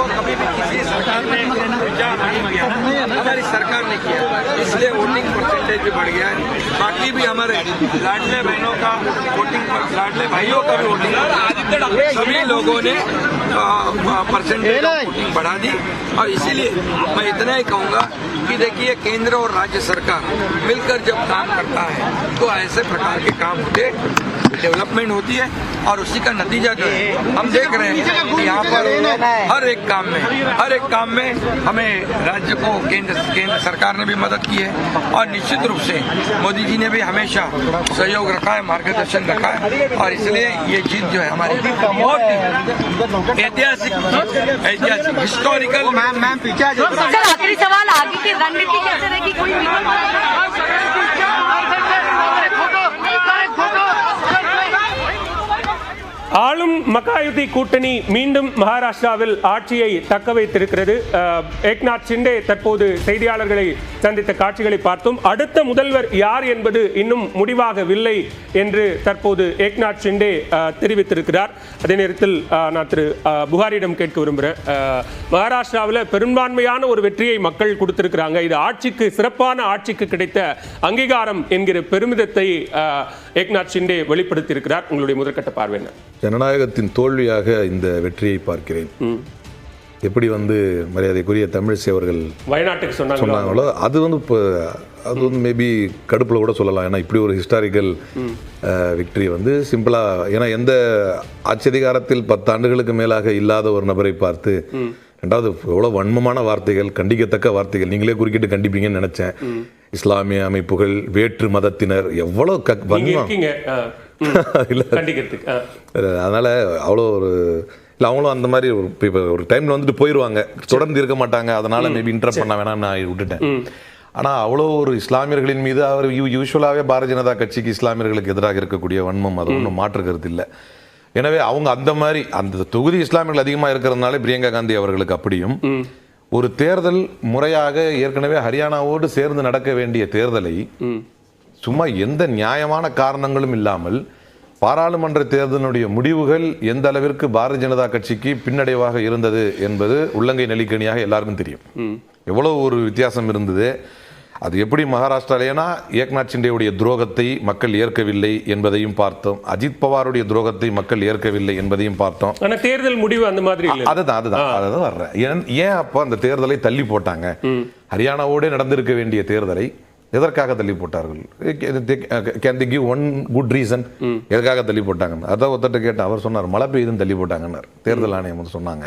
कभी भी किसी सरकार ने हमारी सरकार ने किया, इसलिए वोटिंग परसेंटेज भी बढ़ गया है। बाकी भी हमारे लाडले बहनों का वोटिंग, लाडले भाइयों का भी वोटिंग, सभी लोगों ने परसेंटेज वोटिंग बढ़ा दी। और इसीलिए मैं इतना ही कहूँगा कि देखिए, केंद्र और राज्य सरकार मिलकर जब काम करता है तो ऐसे प्रकार के काम होते, डेवलपमेंट होती है। और उसी का नतीजा जो है हम देख रहे हैं कि यहाँ पर हर एक काम में हमें राज्य को केंद्र सरकार ने भी मदद की है। और निश्चित रूप से मोदी जी ने भी हमेशा सहयोग रखा है, मार्गदर्शन रखा है। और इसलिए ये जीत जो है हमारी बहुत ऐतिहासिक हिस्टोरिकल। सर, आखिरी सवाल, आगे की रणनीति कैसे रहेगी? कोई ஆளும் மகாயுதி கூட்டணி மீண்டும் மகாராஷ்டிராவில் ஆட்சியை தக்க வைத்திருக்கிறது. ஏக்நாத் ஷிண்டே தற்போது செய்தியாளர்களை சந்தித்த காட்சிகளை பார்த்தோம். அடுத்த முதல்வர் யார் என்பது இன்னும் முடிவாகவில்லை என்று தற்போது ஏக்நாத் ஷிண்டே தெரிவித்திருக்கிறார். அதே நேரத்தில் நான் திரு புகாரியிடம் கேட்க விரும்புகிறேன். மகாராஷ்டிராவில் பெரும்பான்மையான ஒரு வெற்றியை மக்கள் கொடுத்திருக்கிறாங்க. இது ஆட்சிக்கு, சிறப்பான ஆட்சிக்கு கிடைத்த அங்கீகாரம் என்கிற பெருமிதத்தை ஏக்நாத் ஷிண்டே வெளிப்படுத்தியிருக்கிறார். உங்களுடைய முதற்கட்ட பார்வை என்ன? ஜனநாயகத்தின் தோல்வியாக இந்த வெற்றியை பார்க்கிறேன். எப்படி மரியாதைக்குரிய தமிழிசை அவர்கள் வயநாட்டுக்கு சொன்னாங்களோ அது அது மேபி கடுப்பில் கூட சொல்லலாம். ஏன்னா இப்படி ஒரு ஹிஸ்டாரிக்கல் விக்டரி சிம்பிளாக, ஏன்னா எந்த ஆட்சி அதிகாரத்தில் 10 ஆண்டுகளுக்கு மேலாக இல்லாத ஒரு நபரை பார்த்து, ரெண்டாவது எவ்வளோ வன்மமான வார்த்தைகள், கண்டிக்கத்தக்க வார்த்தைகள், நீங்களே குறுக்கிட்டு கண்டிப்பீங்கன்னு நினைச்சேன். இஸ்லாமிய அமைப்புகள், வேற்று மதத்தினர், எவ்வளோ அதனால அவ்வளோ ஒரு இல்லை, அவங்களும் அந்த மாதிரி ஒரு டைம்ல போயிடுவாங்க, தொடர்ந்து இருக்க மாட்டாங்க. அதனால மேபி இன்டரப்ட் பண்ண வேணாம் நான் விட்டுட்டேன். ஆனால் அவ்வளோ ஒரு இஸ்லாமியர்களின் மீது அவர் யூஸ்வலாகவே பாரதிய ஜனதா கட்சிக்கு இஸ்லாமியர்களுக்கு எதிராக இருக்கக்கூடிய வன்மம், அது ஒன்றும் மாற்று கருத்து இல்லை. எனவே அவங்க அந்த மாதிரி அந்த தொகுதி இஸ்லாமியர்கள் அதிகமாக இருக்கிறதுனால பிரியங்கா காந்தி அவர்களுக்கு அப்படியும் ஒரு தேர்தல் முறையாக ஏற்கனவே ஹரியானாவோடு சேர்ந்து நடக்க வேண்டிய தேர்தலை சும்மா எந்த நியாயமான காரணங்களும் இல்லாமல் பாராளுமன்ற தேர்தலுடைய முடிவுகள் எந்த அளவிற்கு பாரதிய ஜனதா கட்சிக்கு பின்னடைவாக இருந்தது என்பது உள்ளங்கை நெல்லிக்கனியாக எல்லாருக்கும் தெரியும். எவ்வளவு ஒரு வித்தியாசம் இருந்தது. அது எப்படி மகாராஷ்டிராலேனா ஏக்நாத் ஷிண்டேவுடைய துரோகத்தை மக்கள் ஏற்கவில்லை என்பதையும் பார்த்தோம். அஜித் பவாருடைய துரோகத்தை மக்கள் ஏற்கவில்லை என்பதையும் பார்த்தோம். ஆனால் தேர்தல் முடிவு அந்த மாதிரி அதுதான் வர்றேன். ஏன் அப்போ அந்த தேர்தலை தள்ளி போட்டாங்க? ஹரியானாவோட நடந்திருக்க வேண்டிய தேர்தலை எதற்காக தள்ளி போட்டார்கள்? Can the give one good reason எதற்காக தள்ளி போட்டாங்க? அதான் ஒருத்தட்ட கேட்டேன். அவர் சொன்னார், மழை பெய்யுதுன்னு தள்ளி போட்டாங்கன்னார். தேர்தல் ஆணையம் சொன்னாங்க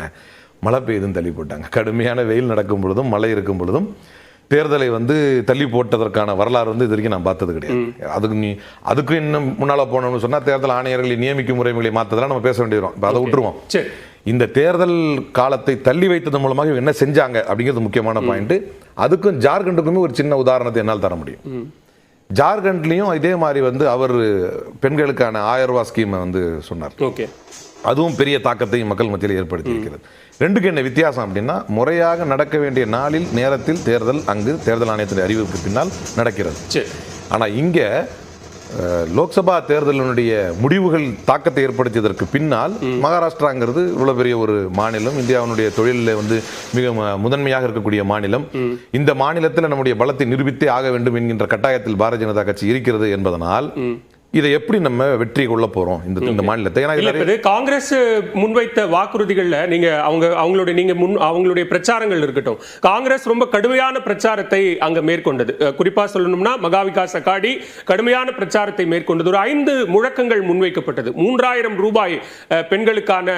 மழை பெய்யுதுன்னு தள்ளி போட்டாங்க. கடுமையான வெயில் நடக்கும் பொழுதும் மழை இருக்கும் பொழுதும் தேர்தலை தள்ளி போட்டதற்கான வரலாறு இது வரைக்கும் நான் பார்த்தது கிடையாது. அதுக்கு இன்னும் முன்னால போனோம்னு சொன்னா தேர்தல் ஆணையர்களை நியமிக்கும் முறைகளை மாற்றதெல்லாம் நம்ம பேச வேண்டியிருக்கோம். அதை விட்டுருவோம். இந்த தேர்தல் காலத்தை தள்ளி வைத்தது மூலமாக என்ன செஞ்சாங்க அப்படிங்கிறது முக்கியமான பாயிண்ட். அதுக்கும் ஜார்க்கண்டுக்குமே ஒரு சின்ன உதாரணத்தை என்னால் தர முடியும். ஜார்க்கண்ட்லயும் இதே மாதிரி அவர் பெண்களுக்கான 1000 ரூபாய் ஸ்கீமை சொன்னார். அதுவும் பெரிய தாக்கத்தை மக்கள் மத்தியில் ஏற்படுத்தி இருக்கிறது. ரெண்டுக்கு என்ன வித்தியாசம் அப்படின்னா, முறையாக நடக்க வேண்டிய நாளில் நேரத்தில் தேர்தல் அங்கு தேர்தல் ஆணையத்தின் அறிவுக்கு பின்னால் நடக்கிறது. ஆனா இங்க லோக்சபா தேர்தலினுடைய முடிவுகள் தாக்கத்தை ஏற்படுத்தியதற்கு பின்னால் மகாராஷ்டிராங்கிறது இவ்வளவு பெரிய ஒரு மாநிலம், இந்தியாவினுடைய தொழிலில் மிக முதன்மையாக இருக்கக்கூடிய மாநிலம். இந்த மாநிலத்தில் நம்முடைய பலத்தை நிரூபித்தே ஆக வேண்டும் என்கின்ற கட்டாயத்தில் பாரதிய ஜனதா கட்சி இருக்கிறது என்பதனால் இதை எப்படி நம்ம வெற்றி கொள்ள போறோம் இந்த மாநிலத்தை? காங்கிரஸ் முன்வைத்த வாக்குறுதிகள்ல நீங்க அவங்களுடைய பிரச்சாரங்கள் இருக்கட்டும், காங்கிரஸ் ரொம்ப கடுமையான பிரச்சாரத்தை அங்க மேற்கொண்டது. குறிப்பா சொல்லணும்னா மகா விகாஸ் அகாடி கடுமையான பிரச்சாரத்தை மேற்கொண்டது. ஒரு 5 முழக்கங்கள் முன்வைக்கப்பட்டது. 3000 ரூபாய் பெண்களுக்கான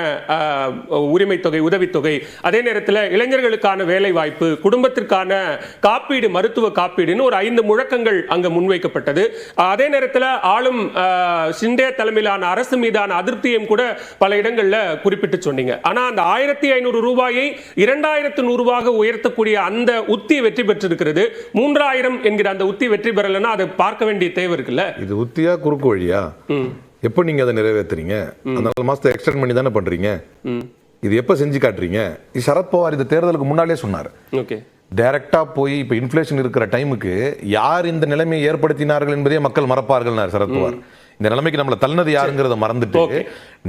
உரிமை தொகை, உதவித்தொகை, அதே நேரத்தில் இளைஞர்களுக்கான வேலை வாய்ப்பு, குடும்பத்திற்கான காப்பீடு, மருத்துவ காப்பீடுன்னு ஒரு 5 முழக்கங்கள் அங்க முன்வைக்கப்பட்டது. அதே நேரத்தில் ஆளும் ஷிண்டே தலைமையிலான அரசு மீதான அதிருப்தியும் கூட பல இடங்கள்ல குறிப்பிட்டு சொன்னீங்க. ஆனா அந்த 1500 ரூபாயை 2100 ரூபாயாக உயர்த்தக்கூடிய அந்த உத்தி வெற்றி பெற்றிருக்கிறது. 3000 என்கிற அந்த உத்தி வெற்றி பெறலன்னா அதை பார்க்க வேண்டிய தேவை இருக்குல்ல. இது உத்தியா குறுக்கு வழியா? எப்ப நீங்க அதை நிறைவேற்றுறீங்க? அந்த 4 மாசத்தை எக்ஸ்டெண்ட் பண்ணி தானே பண்றீங்க. இது எப்ப செஞ்சு காட்டுறீங்க? சரத்பவார் இந்த தேர்தலுக்கு முன்னாலே சொன்னார். டைரக்டா போய் இப்ப இன்ஃபிளேஷன் இருக்கிற டைமுக்கு யார் இந்த நிலைமையை ஏற்படுத்தினார்கள் என்பதே மக்கள் மறப்பார்கள் சரத்பவார். இந்த நிலைமைக்கு நம்மளை தள்ளினது யாருங்கிறத மறந்துட்டு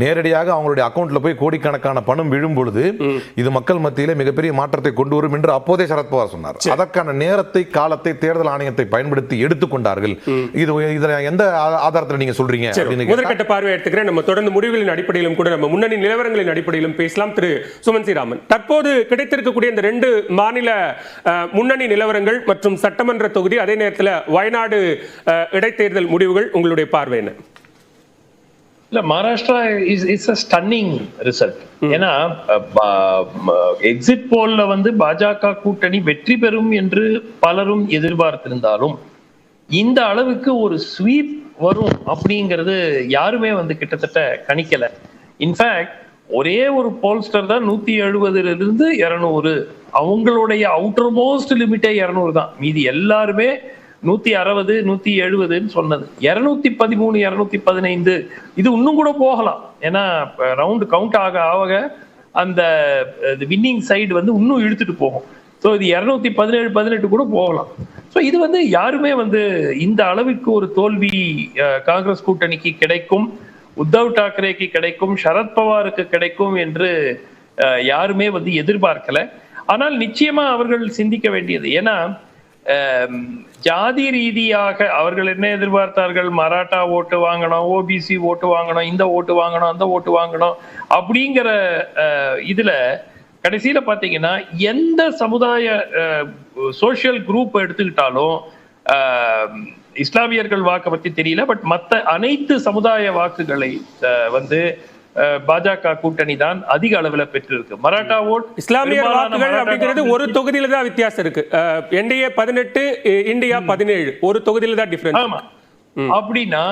நேரடியாக அவங்களுடைய அக்கௌண்ட்ல போய் கோடிக்கணக்கான பணம் விழும் பொழுது இது மக்கள் மத்தியிலே மிகப்பெரிய மாற்றத்தை கொண்டு வரும் என்று அப்போதே சரத்பவார் சொன்னார். அதற்கான நேரத்தை காலத்தை தேர்தல் ஆணையத்தை பயன்படுத்தி எடுத்துக்கொண்டார்கள். இது எந்த ஆதாரத்தில் நீங்க சொல்றீங்க? முதற்கட்ட பார்வை எடுத்துக்கிறேன். நம்ம தொடர்ந்து முடிவுகளின் அடிப்படையிலும் கூட நம்ம முன்னணி நிலவரங்களின் அடிப்படையிலும் பேசலாம். திரு சுமன் சி ராமன், தற்போது கிடைத்திருக்கக்கூடிய இந்த 2 மாநில முன்னணி நிலவரங்கள் மற்றும் சட்டமன்ற தொகுதி, அதே நேரத்தில் வயநாடு இடைத்தேர்தல் முடிவுகள், உங்களுடைய பார்வை என்ன? இல்ல, Maharashtra is a stunning result. ஏன்னா எக்ஸிட் போல்ல வந்து பாஜக கூட்டணி வெற்றி பெறும் என்று பலரும் எதிர்பார்த்திருந்தாலும் இந்த அளவுக்கு ஒரு ஸ்வீப் வரும் அப்படிங்கிறது யாருமே வந்து கிட்டத்தட்ட கணிக்கல. இன்ஃபேக்ட் ஒரே ஒரு போல்ஸ்டர் தான் 170 200, அவங்களுடைய அவுட்டர் மோஸ்ட் லிமிட்டே 200 தான். மீதி எல்லாருமே 160 170 சொன்னது. 213 215 இது இன்னும் கூட போகலாம். ஏன்னா ரவுண்ட் கவுண்ட் ஆக அந்த வின்னிங் சைடு வந்து இன்னும் இழுத்துட்டு போகும். ஸோ இது 217 18 கூட போகலாம். ஸோ இது வந்து யாருமே வந்து இந்த அளவுக்கு ஒரு தோல்வி காங்கிரஸ் கூட்டணிக்கு கிடைக்கும், உத்தவ் டாக்கரேக்கு கிடைக்கும், சரத்பவாருக்கு கிடைக்கும் என்று யாருமே வந்து எதிர்பார்க்கல. ஆனால் நிச்சயமா அவர்கள் சிந்திக்க வேண்டியது, ஏன்னா ஜாதி ரீதியாக அவர்கள் என்ன எதிர்பார்த்தார்கள்? மராட்டா ஓட்டு வாங்கணும், ஓபிசி ஓட்டு வாங்கணும், இந்த ஓட்டு வாங்கணும், அந்த ஓட்டு வாங்கணும் அப்படிங்கிற இதுல கடைசியில பாத்தீங்கன்னா எந்த சமுதாய சோசியல் குரூப் எடுத்துக்கிட்டாலும் இஸ்லாமியர்கள் வாக்கு பத்தி தெரியல, பட் மற்ற அனைத்து சமுதாய வாக்குகளை வந்து பாஜக கூட்டணி தான் அதிக அளவுல பெற்றிருக்கு. மராட்டா ஓட், இஸ்லாமியர் வாக்குகள் அப்படிங்கிறது ஒரு தொகுதியில தான் வித்தியாசம் இருக்கு. என்டிஏ 18, இந்தியா 17, ஒரு தொகுதியில தான் டிஃபரன்ஸ். ஆமா, அப்படின்னா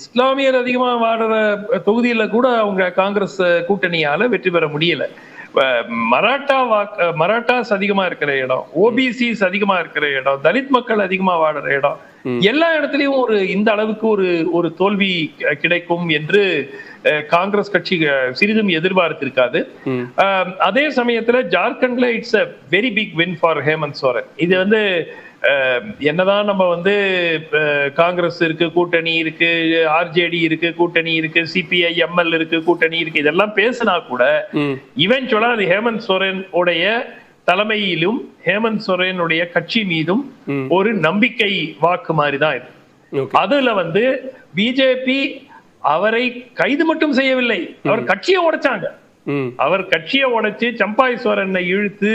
இஸ்லாமியர் அதிகமா வாடுற தொகுதியில கூட அவங்க காங்கிரஸ் கூட்டணியால வெற்றி பெற முடியல. மராட்டாஸ் அதிகமா இருக்கிற இடம், ஓபிசிஸ் அதிகமா இருக்கிற இடம், தலித் மக்கள் அதிகமா வாடுற இடம், எல்லா இடத்துலயும் இந்த அளவுக்கு ஒரு தோல்வி கிடைக்கும் என்று காங்கிரஸ் கட்சி சிறிதும் எதிர்பார்த்திருக்காது. அதே சமயத்துல ஜார்க்கண்ட்ல it's a very big win for Hemant Soren. இது வந்து என்னதான் நம்ம வந்து காங்கிரஸ் இருக்கு, கூட்டணி இருக்கு, ஆர்ஜேடி இருக்கு, கூட்டணி இருக்கு, சிபிஐ எம்எல் இருக்கு, கூட்டணி இருக்கு, இதெல்லாம் பேசினா கூட இவென்ச்சுவலா அது ஹேமந்த் சோரன் உடைய தலைமையிலும் ஹேமந்த் சோரனுடைய கட்சி மீதும் ஒரு நம்பிக்கை வாக்கு மாதிரி தான் இது. அதுல வந்து பிஜேபி அவரை கைது மட்டும் செய்யவில்லை, அவர் கட்சியை உடைச்சாங்க. அவர் கட்சியை உடைச்சு சம்பாய் சோரனை இழுத்து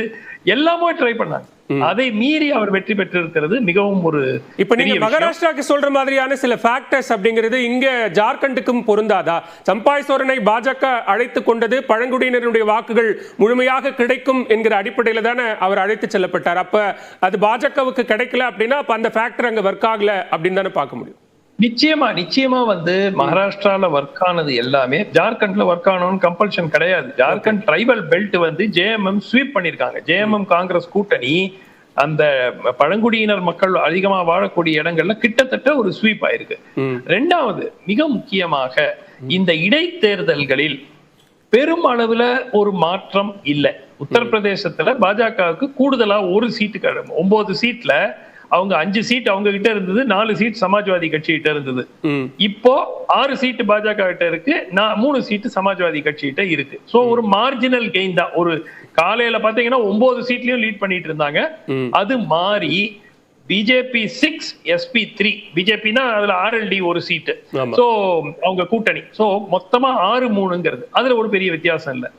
எல்லாமே ட்ரை பண்ணாங்க. அதை மீறி அவர் வெற்றி பெற்றிருக்கிறது மிகவும் ஒரு. இப்ப நீங்க மகாராஷ்டிராக்கு சொல்ற மாதிரியான சில ஃபேக்டர்ஸ் அப்படிங்கிறது இங்க ஜார்க்கண்டுக்கும் பொருந்தாதா? சம்பாய் சோரனை பாஜக அழைத்து கொண்டது பழங்குடியினருடைய வாக்குகள் முழுமையாக கிடைக்கும் என்கிற அடிப்படையில தானே அவர் அழைத்து செல்லப்பட்டார். அப்ப அது பாஜகவுக்கு கிடைக்கல அப்படின்னா அப்ப அந்த ஃபேக்டர் அங்க ஒர்க் ஆகல அப்படின்னு தானே பார்க்க முடியும். நிச்சயமா வந்து மகாராஷ்டிரால ஒர்க் ஆனது எல்லாமே ஜார்க்கண்ட்ல ஒர்க் ஆனோன்னு கம்பல்ஷன் கிடையாது. ஜார்க்கண்ட் ட்ரைபல் பெல்ட் வந்து ஜேஎம்எம் ஸ்வீப் பண்ணிருக்காங்க. ஜேஎம்எம் காங்கிரஸ் கூட்டணி அந்த பழங்குடியினர் மக்கள் அதிகமா வாழக்கூடிய இடங்கள்ல கிட்டத்தட்ட ஒரு ஸ்வீப் ஆயிருக்கு. ரெண்டாவது, மிக முக்கியமாக இந்த இடைத்தேர்தல்களில் பெரும் அளவுல ஒரு மாற்றம் இல்லை. உத்தரப்பிரதேசத்துல பாஜகவுக்கு கூடுதலா ஒரு சீட்டு 9 சீட்ல அவங்க 5 சீட் அவங்க கிட்ட இருந்தது, 4 சீட் சமாஜ்வாதி கட்சி கிட்ட இருந்தது. இப்போ 6 சீட்டு பாஜக கிட்ட இருக்கு, 3 சீட்டு சமாஜ்வாதி கட்சி கிட்ட இருக்கு. சோ ஒரு மார்ஜினல் கெயின் தான். ஒரு காலையில பாத்தீங்கன்னா 9 சீட்லயும் லீட் பண்ணிட்டு இருந்தாங்க. அது மாறி பிஜேபி 6 எஸ்பி 3, பிஜேபினா அதுல ஆர்எல்டி ஒரு சீட்டு, சோ அவங்க கூட்டணி, சோ மொத்தமா 6-3ங்கிறது அதுல ஒரு பெரிய வித்தியாசம் இல்ல.